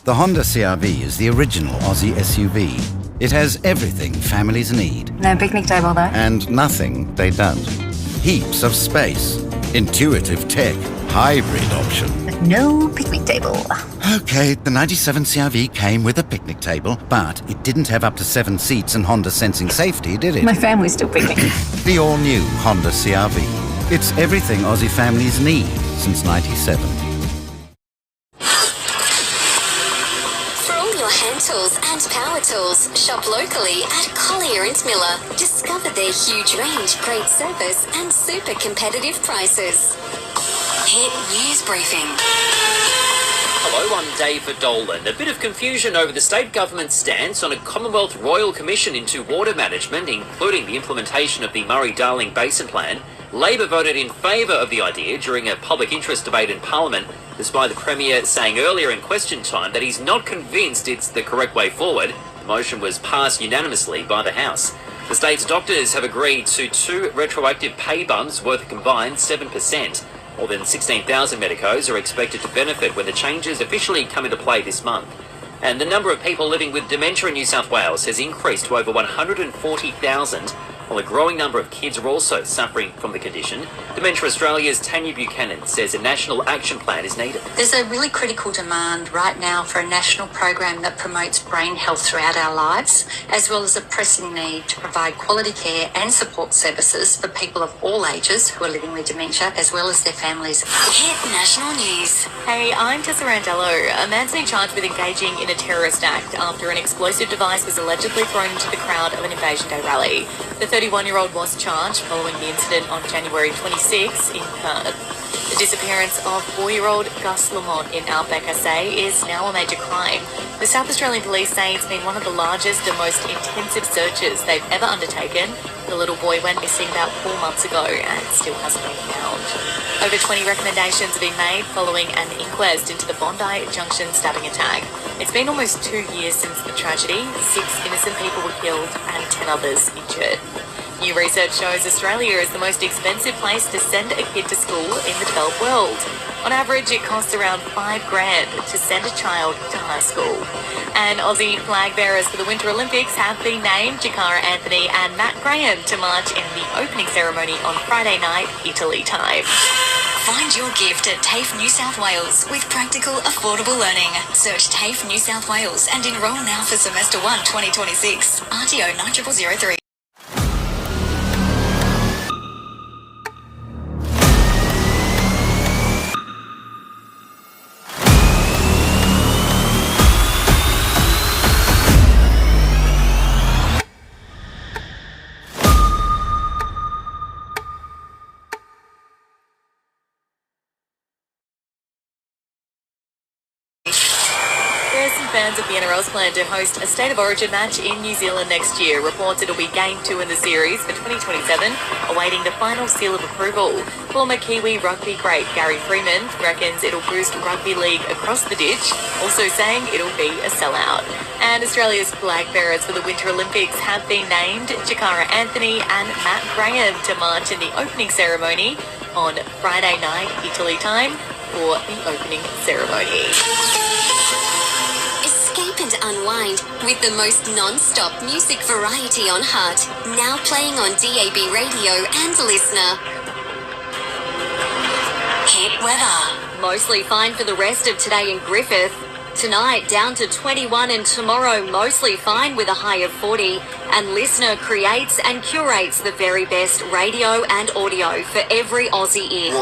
The Honda CR-V is the original Aussie SUV. It has everything families need. No picnic table, though. And nothing they don't. Heaps of space, intuitive tech, hybrid option. But no picnic table. Okay, the 97 CR-V came with a picnic table, but it didn't have up to 7 seats and Honda sensing safety, did it? My family's still picnicking. The all-new Honda CR-V. It's everything Aussie families need since 97. Hand tools and power tools. Shop locally at Collier & Miller. Discover their huge range, great service and super competitive prices. Hit News Briefing. Hello, I'm David Dollen. A bit of confusion over the state government's stance on a Commonwealth Royal Commission into water management, including the implementation of the Murray-Darling Basin Plan. Labor voted in favour of the idea during a public interest debate in Parliament, despite the Premier saying earlier in question time that he's not convinced it's the correct way forward. The motion was passed unanimously by the House. The state's doctors have agreed to 2 retroactive pay bumps worth a combined 7%. More than 16,000 medicos are expected to benefit when the changes officially come into play this month. And the number of people living with dementia in New South Wales has increased to over 140,000, while a growing number of kids are also suffering from the condition. Dementia Australia's Tanya Buchanan says a national action plan is needed. There's a really critical demand right now for a national program that promotes brain health throughout our lives, as well as a pressing need to provide quality care and support services for people of all ages who are living with dementia, as well as their families. Hit National News. Hey, I'm Tessa Randello. A man's been charged with engaging in a terrorist act after an explosive device was allegedly thrown into the crowd of an Invasion Day rally. The 31-year-old was charged following the incident on January 26 in Perth. The disappearance of 4-year-old Gus Lamont in Outback SA is now a major crime. The South Australian Police say it's been one of the largest and most intensive searches they've ever undertaken. The little boy went missing about 4 months ago and still hasn't been found. Over 20 recommendations have been made following an inquest into the Bondi Junction stabbing attack. It's been almost 2 years since the tragedy. 6 innocent people were killed and 10 others injured. New research shows Australia is the most expensive place to send a kid to school in the developed world. On average, it costs around $5,000 to send a child to high school. And Aussie flag bearers for the Winter Olympics have been named Jakara Anthony and Matt Graham to march in the opening ceremony on Friday night, Italy time. Find your gift at TAFE New South Wales with practical, affordable learning. Search TAFE New South Wales and enrol now for Semester 1 2026. RTO 9003. Fans of the NRL's plan to host a State of Origin match in New Zealand next year. Reports it'll be Game 2 in the series for 2027, awaiting the final seal of approval. Former Kiwi rugby great Gary Freeman reckons it'll boost rugby league across the ditch, also saying it'll be a sellout. And Australia's flag bearers for the Winter Olympics have been named Jakara Anthony and Matt Graham to march in the opening ceremony on Friday night, Italy time, for the opening ceremony. Escape and unwind with the most non-stop music variety on Heart. Now playing on DAB radio and Listener. Hit weather. Mostly fine for the rest of today in Griffith. Tonight down to 21 and tomorrow mostly fine with a high of 40. And Listener creates and curates the very best radio and audio for every Aussie ear.